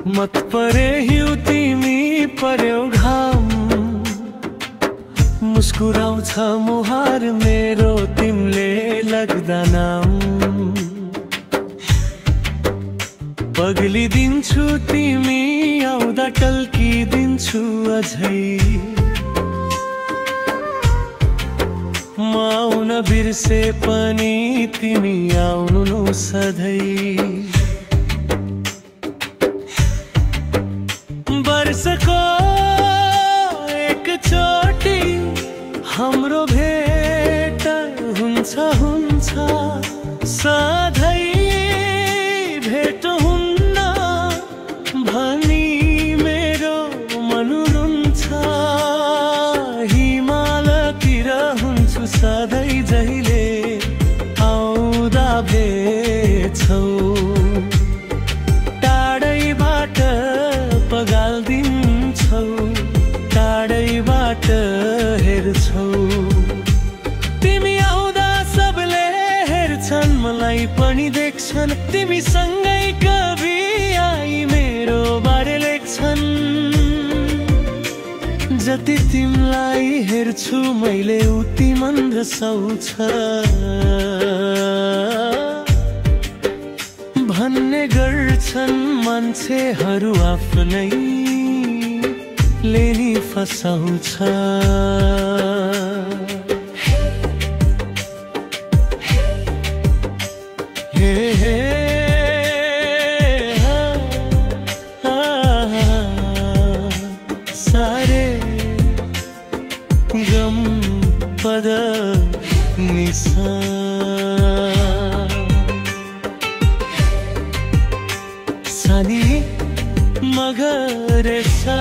मत परे हिउँ तिमी पर्यौ घाम मुस्कुराउँछ मुहार मेरो तिमीले लग्दा नाम पग्लिदिन्छु तिमी आउँदा टल्किदिन्छु अझै म आउन बिर्से पनि तिमी आउनु सधैँ वर्षको एकचोटि हाम्रो भेट हुन्छ सधैँ भेट हुन्न भनी मेरो मन रुन्छ हिमालतिर हुन्छु सधैँ जहिले आउँदा भेट्छौ टाढैबाट पगाल्दिन्छौ टाढैबाट हेर्छौ तिमी आउँदा सबले हेर्छन् मलाई पनि देख्छन् तिमी सँगै कवि आई मेरो बारे लेख्छन् जति तिमीलाई हेर्छु मैले उति मन रसाउँछ भन्ने गर्छन् मान्छेहरू आफ्नै लेनी फसाउँछ हे हे सारे गम पद निसा सानी मगर सा